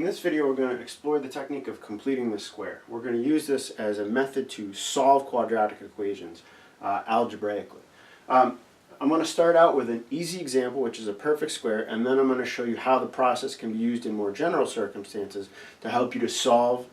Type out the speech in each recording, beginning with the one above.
In this video we're going to explore the technique of completing the square. We're going to use this as a method to solve quadratic equations algebraically. I'm going to start out with an easy example, which is a perfect square, and then I'm going to show you how the process can be used in more general circumstances to help you to solve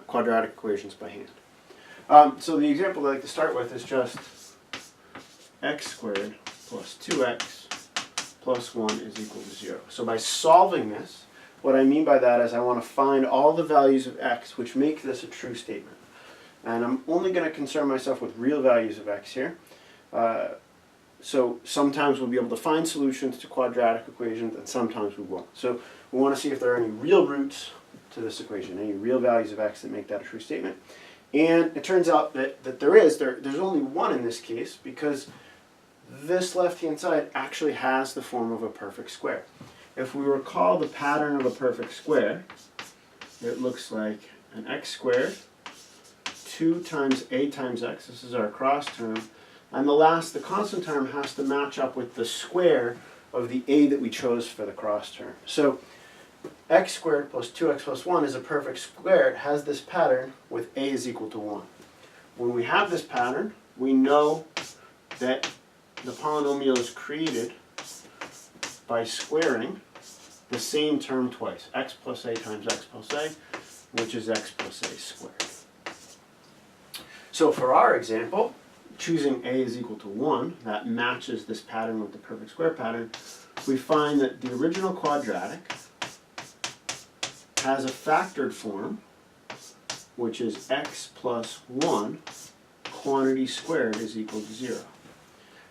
quadratic equations by hand. So the example I'd like to start with is just x squared plus 2x plus 1 is equal to 0. So by solving this, what I mean by that is I want to find all the values of x which make this a true statement. And I'm only going to concern myself with real values of x here. So sometimes we'll be able to find solutions to quadratic equations and sometimes we won't. So we want to see if there are any real roots to this equation, any real values of x that make that a true statement. And it turns out that there's only one in this case because this left-hand side actually has the form of a perfect square. If we recall the pattern of a perfect square, it looks like an x squared, 2 times a times x, this is our cross term, and the constant term has to match up with the square of the a that we chose for the cross term. So x squared plus 2x plus 1 is a perfect square. It has this pattern with a is equal to 1. When we have this pattern, we know that the polynomial is created by squaring the same term twice, x plus a times x plus a, which is x plus a squared. So for our example, choosing a is equal to 1, that matches this pattern with the perfect square pattern, we find that the original quadratic has a factored form, which is x plus 1 quantity squared is equal to 0.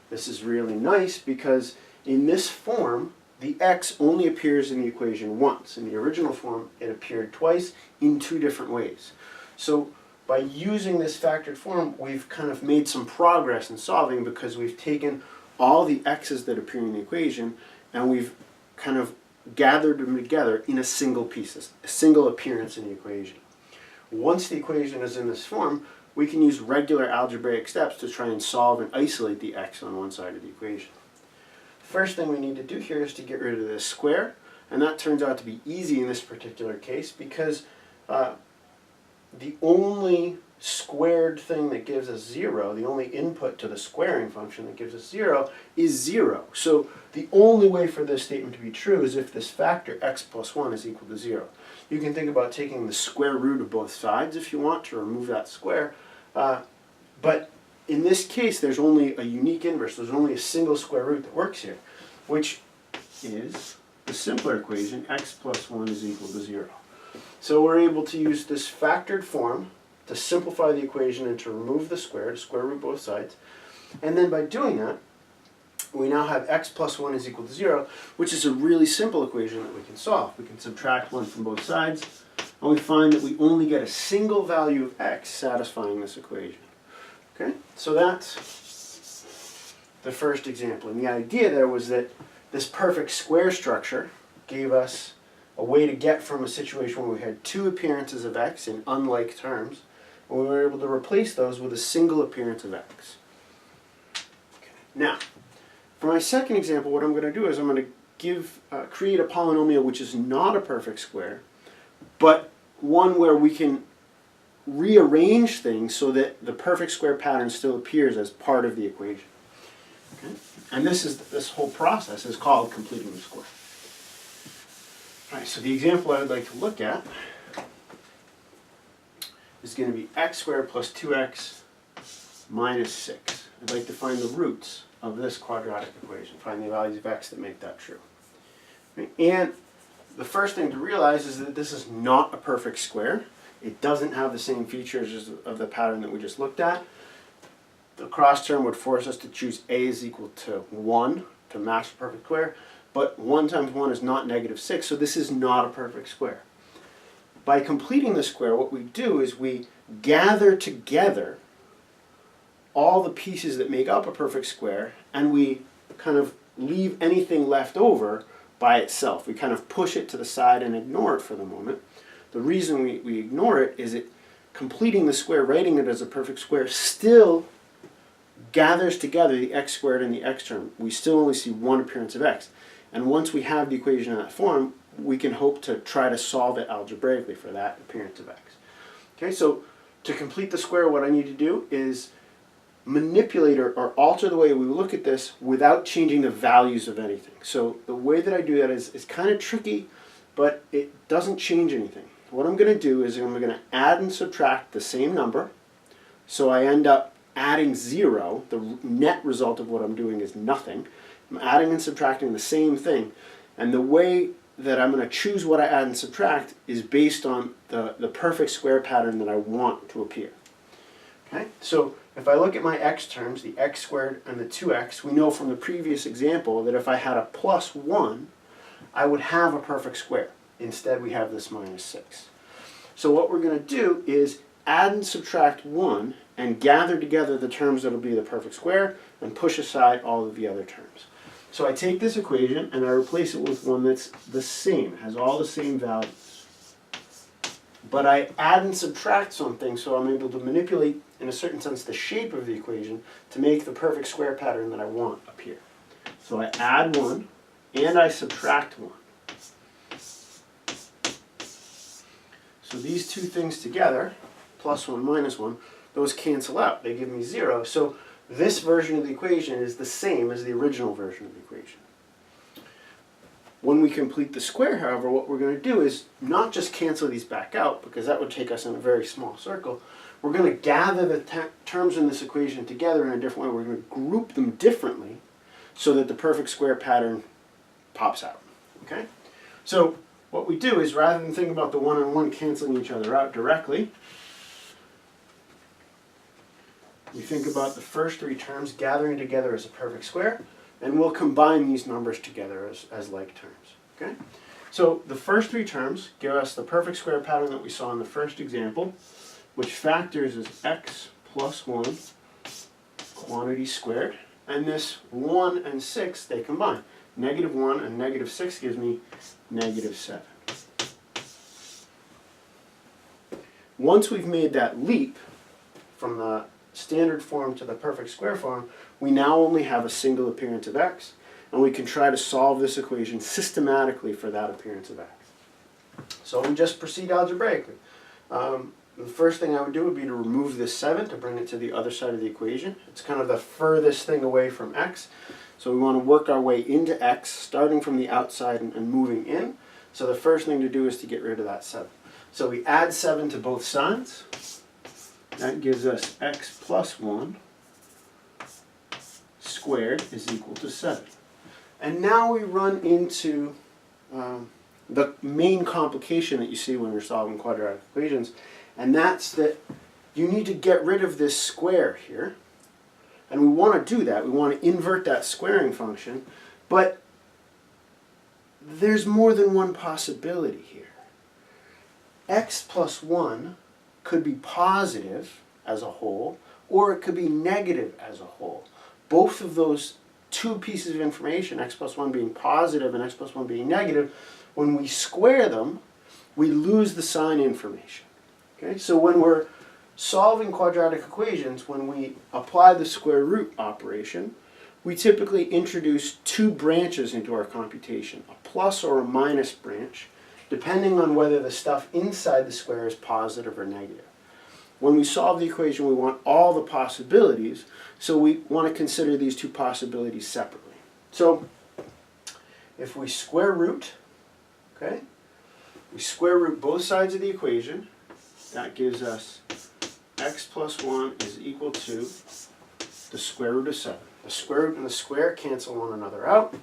This is really nice because in this form, the x only appears in the equation once. In the original form, it appeared twice in two different ways. So by using this factored form, we've kind of made some progress in solving because we've taken all the x's that appear in the equation and we've kind of gathered them together in a single piece, a single appearance in the equation. Once the equation is in this form, we can use regular algebraic steps to try and solve and isolate the x on one side of the equation. First thing we need to do here is to get rid of this square, and that turns out to be easy in this particular case because the only squared thing that gives us 0, the only input to the squaring function that gives us 0 is 0. So the only way for this statement to be true is if this factor x plus 1 is equal to 0. You can think about taking the square root of both sides if you want to remove that square, but in this case there's only a unique inverse, there's only a single square root that works here, which is the simpler equation, x plus 1 is equal to 0. So we're able to use this factored form to simplify the equation and to remove the square, to square root both sides. And then by doing that, we now have x plus 1 is equal to 0, which is a really simple equation that we can solve. We can subtract 1 from both sides, and we find that we only get a single value of x satisfying this equation. Okay? So that's the first example. And the idea there was that this perfect square structure gave us a way to get from a situation where we had two appearances of x in unlike terms, and we were able to replace those with a single appearance of x. Okay. Now, for my second example, what I'm going to do is I'm going to create a polynomial which is not a perfect square, but one where we can rearrange things so that the perfect square pattern still appears as part of the equation. Okay? And this whole process is called completing the square. All right, so the example I would like to look at is going to be x squared plus 2x minus 6. I'd like to find the roots of this quadratic equation, find the values of x that make that true. Okay? And the first thing to realize is that this is not a perfect square. It doesn't have the same features as of the pattern that we just looked at. The cross term would force us to choose a is equal to 1 to match the perfect square, but 1 times 1 is not negative 6, so this is not a perfect square. By completing the square, what we do is we gather together all the pieces that make up a perfect square, and we kind of leave anything left over by itself. We kind of push it to the side and ignore it for the moment. The reason we ignore it is completing the square, writing it as a perfect square, still gathers together the x squared and the x term. We still only see one appearance of x. And once we have the equation in that form, we can hope to try to solve it algebraically for that appearance of x. Okay, so to complete the square, what I need to do is manipulate or alter the way we look at this without changing the values of anything. So the way that I do that is kind of tricky, but it doesn't change anything. What I'm going to do is I'm going to add and subtract the same number. So I end up adding 0. The net result of what I'm doing is nothing. I'm adding and subtracting the same thing. And the way that I'm going to choose what I add and subtract is based on the perfect square pattern that I want to appear. Okay? So if I look at my x terms, the x squared and the 2x, we know from the previous example that if I had a plus 1, I would have a perfect square. Instead, we have this minus 6. So what we're going to do is add and subtract 1 and gather together the terms that will be the perfect square and push aside all of the other terms. So I take this equation and I replace it with one that's the same, has all the same values. But I add and subtract something, so I'm able to manipulate, in a certain sense, the shape of the equation to make the perfect square pattern that I want appear. So I add 1 and I subtract 1. So these two things together, plus 1, minus 1, those cancel out. They give me 0. So this version of the equation is the same as the original version of the equation. When we complete the square, however, what we're going to do is not just cancel these back out, because that would take us in a very small circle. We're going to gather the terms in this equation together in a different way. We're going to group them differently so that the perfect square pattern pops out. Okay? So what we do is, rather than thinking about the 1 and 1 canceling each other out directly, we think about the first 3 terms gathering together as a perfect square, and we'll combine these numbers together as like terms. Okay? So the first 3 terms give us the perfect square pattern that we saw in the first example, which factors as x plus 1 quantity squared, and this 1 and 6, they combine. Negative 1 and negative 6 gives me negative 7. Once we've made that leap from the standard form to the perfect square form, we now only have a single appearance of x, and we can try to solve this equation systematically for that appearance of x. So we just proceed algebraically. The first thing I would do would be to remove this 7 to bring it to the other side of the equation. It's kind of the furthest thing away from x. So we want to work our way into x, starting from the outside and moving in. So the first thing to do is to get rid of that 7. So we add 7 to both sides. That gives us x plus 1 squared is equal to 7. And now we run into the main complication that you see when you're solving quadratic equations, and that's that you need to get rid of this square here. And we want to do that. We want to invert that squaring function, but there's more than one possibility here. X plus 1 could be positive as a whole, or it could be negative as a whole. Both of those two pieces of information, x plus 1 being positive and x plus 1 being negative, when we square them, we lose the sign information. Okay? So when we're solving quadratic equations, when we apply the square root operation, we typically introduce 2 branches into our computation, a plus or a minus branch, depending on whether the stuff inside the square is positive or negative. When we solve the equation, we want all the possibilities, so we want to consider these 2 possibilities separately. So if we square root, okay, we square root both sides of the equation, that gives us x plus 1 is equal to the square root of 7. The square root and the square cancel one another out,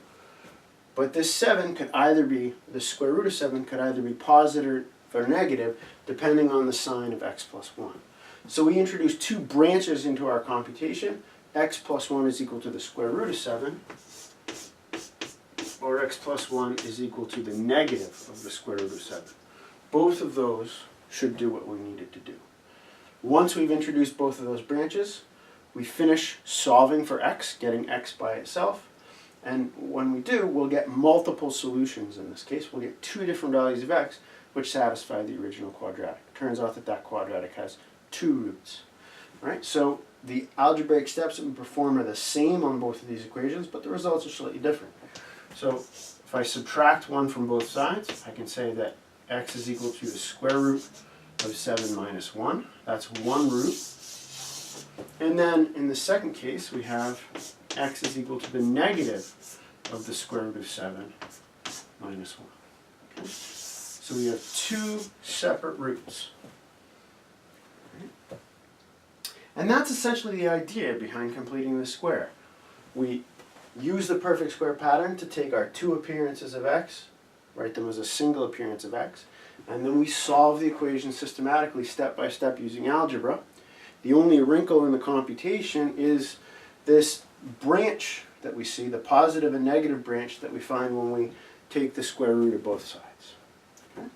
but this 7 could either be, the square root of 7 could either be positive or negative, depending on the sign of x plus 1. So we introduce 2 branches into our computation. X plus 1 is equal to the square root of 7, or x plus 1 is equal to the negative of the square root of 7. Both of those should do what we needed to do. Once we've introduced both of those branches, we finish solving for x, getting x by itself. And when we do, we'll get multiple solutions in this case. We'll get 2 different values of x, which satisfy the original quadratic. It turns out that that quadratic has 2 roots. All right, so the algebraic steps that we perform are the same on both of these equations, but the results are slightly different. So if I subtract 1 from both sides, I can say that x is equal to the square root of 7 minus 1. That's 1 root. And then in the second case, we have x is equal to the negative of the square root of 7 minus 1. Okay? So we have 2 separate roots. Okay? And that's essentially the idea behind completing the square. We use the perfect square pattern to take our 2 appearances of x, write them as a single appearance of x, and then we solve the equation systematically, step by step, using algebra. The only wrinkle in the computation is this branch that we see, the positive and negative branch that we find when we take the square root of both sides. Okay?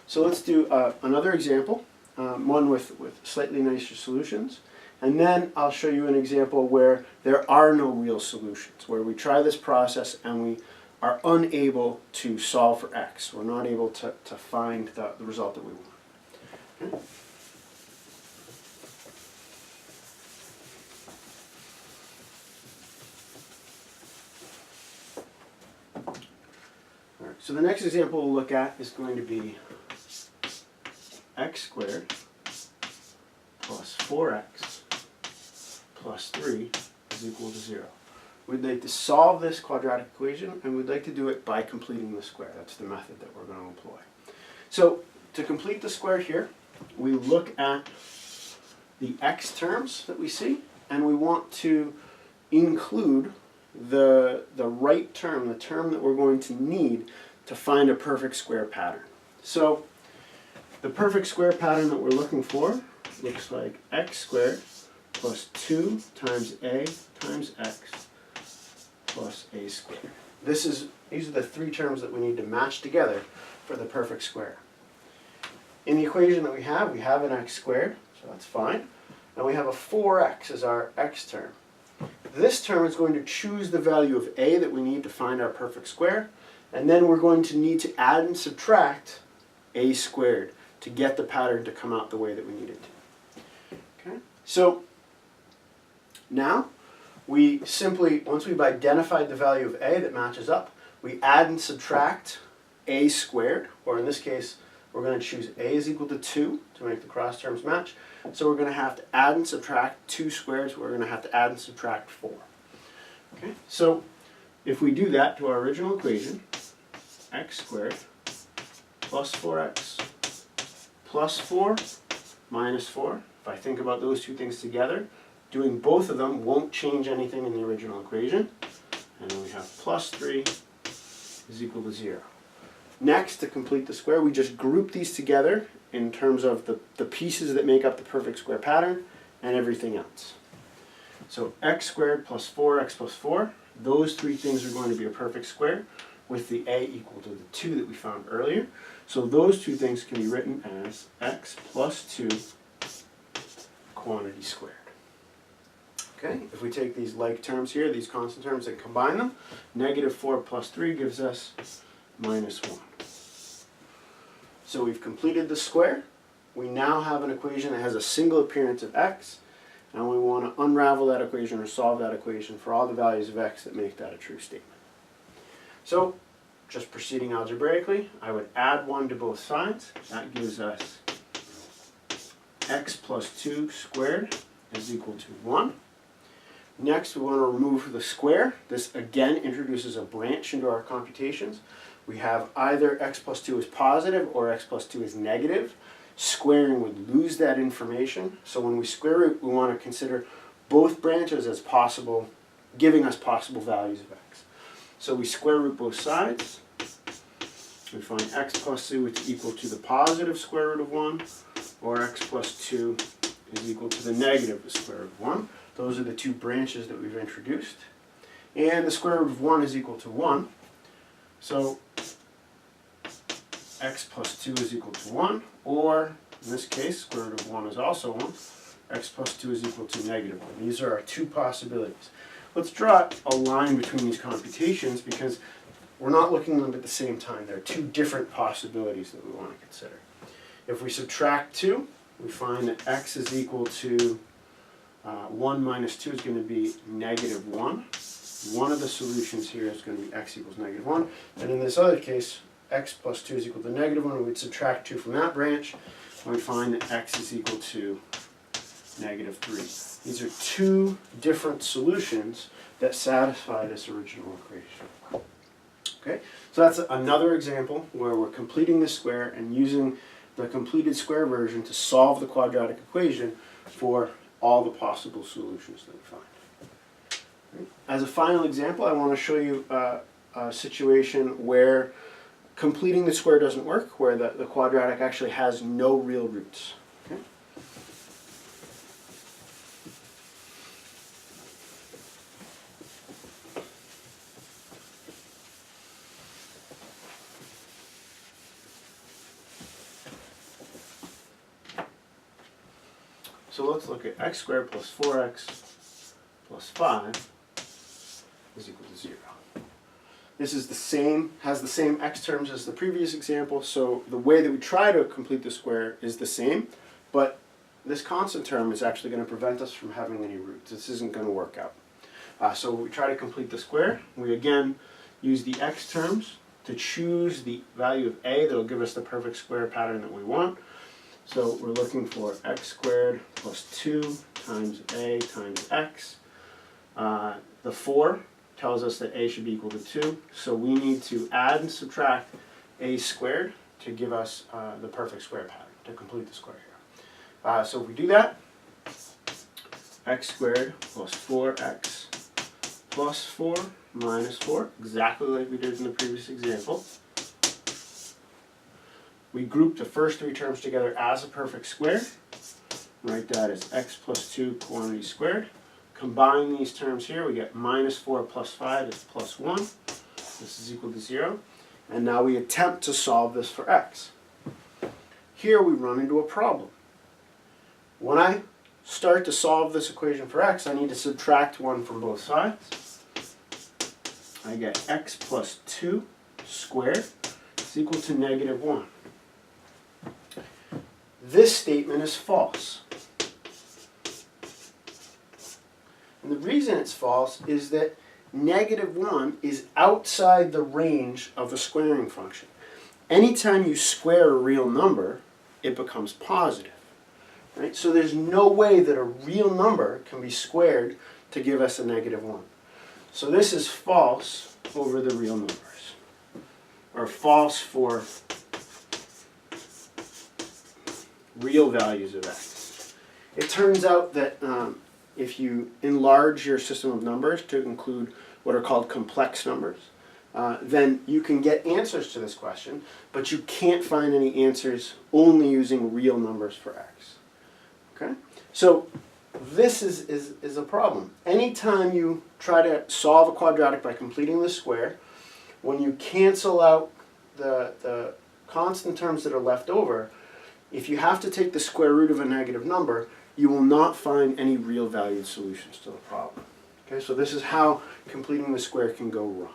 So let's do another example, one with slightly nicer solutions. And then I'll show you an example where there are no real solutions, where we try this process and we are unable to solve for x. We're not able to find the result that we want. Okay? All right, so the next example we'll look at is going to be x squared plus 4x plus 3 is equal to 0. We'd like to solve this quadratic equation, and we'd like to do it by completing the square. That's the method that we're going to employ. So to complete the square here, we look at the x terms that we see, and we want to include the right term, the term that we're going to need to find a perfect square pattern. So the perfect square pattern that we're looking for looks like x squared plus 2 times a times x plus a squared. These are the 3 terms that we need to match together for the perfect square. In the equation that we have an x squared, so that's fine, and we have a 4x as our x term. This term is going to choose the value of a that we need to find our perfect square, and then we're going to need to add and subtract a squared to get the pattern to come out the way that we need it to. Okay? So now we simply, once we've identified the value of a that matches up, we add and subtract a squared, or in this case we're going to choose a is equal to 2 to make the cross terms match. So we're going to have to add and subtract 2 squares. We're going to have to add and subtract 4. Okay? So if we do that to our original equation, x squared plus 4x plus 4 minus 4, if I think about those two things together, doing both of them won't change anything in the original equation. And then we have plus 3 is equal to 0. Next, to complete the square, we just group these together in terms of the pieces that make up the perfect square pattern and everything else. So x squared plus 4x plus 4, those 3 things are going to be a perfect square with the a equal to the 2 that we found earlier. So those 2 things can be written as x plus 2 quantity squared. Okay, if we take these like terms here, these constant terms, and combine them, negative 4 plus 3 gives us minus 1. So we've completed the square. We now have an equation that has a single appearance of x, and we want to unravel that equation or solve that equation for all the values of x that make that a true statement. So, just proceeding algebraically, I would add 1 to both sides. That gives us x plus 2 squared is equal to 1. Next, we want to remove the square. This again introduces a branch into our computations. We have either x plus 2 is positive or x plus 2 is negative. Squaring would lose that information. So when we square root, we want to consider both branches as possible, giving us possible values of x. So we square root both sides. We find x plus 2 is equal to the positive square root of 1, or x plus 2 is equal to the negative square root of 1. Those are the 2 branches that we've introduced. And the square root of 1 is equal to 1. So x plus 2 is equal to 1, or in this case, square root of 1 is also 1. X plus 2 is equal to negative 1. These are our 2 possibilities. Let's draw a line between these computations because we're not looking at them at the same time. There are 2 different possibilities that we want to consider. If we subtract 2, we find that x is equal to 1 minus 2 is going to be negative 1. one of the solutions here is going to be x equals -1. And in this other case, x plus 2 is equal to -1. We'd subtract 2 from that branch, and we'd find that x is equal to -3. These are two different solutions that satisfy this original equation. Okay, so that's another example where we're completing the square and using the completed square version to solve the quadratic equation for all the possible solutions that we find. As a final example, I want to show you a situation where completing the square doesn't work, where the quadratic actually has no real roots. Okay? So let's look at x squared plus 4x plus 5 is equal to 0. This is the same, has the same x terms as the previous example, so the way that we try to complete the square is the same, but this constant term is actually going to prevent us from having any roots. This isn't going to work out. So we try to complete the square. We again use the x terms to choose the value of a that will give us the perfect square pattern that we want. So we're looking for x squared plus 2 times a times x. The 4 tells us that a should be equal to 2, so we need to add and subtract a squared to give us the perfect square pattern, to complete the square here. So if we do that, x squared plus 4x plus 4 minus 4, exactly like we did in the previous example. We group the first three terms together as a perfect square. Write that as x plus 2 quantity squared. Combine these terms here, we get minus 4 plus 5 is plus 1. This is equal to 0. And now we attempt to solve this for x. Here we run into a problem. When I start to solve this equation for x, I need to subtract 1 from both sides. I get x plus 2 squared is equal to -1. This statement is false. And the reason it's false is that -1 is outside the range of a squaring function. Anytime you square a real number, it becomes positive. Right? So there's no way that a real number can be squared to give us a -1. So this is false over the real numbers, or false for real values of x. It turns out that if you enlarge your system of numbers to include what are called complex numbers, then you can get answers to this question, but you can't find any answers only using real numbers for x. Okay? So this is a problem. Anytime you try to solve a quadratic by completing the square, when you cancel out the constant terms that are left over, if you have to take the square root of a negative number, you will not find any real valued solutions to the problem. Okay, so this is how completing the square can go wrong.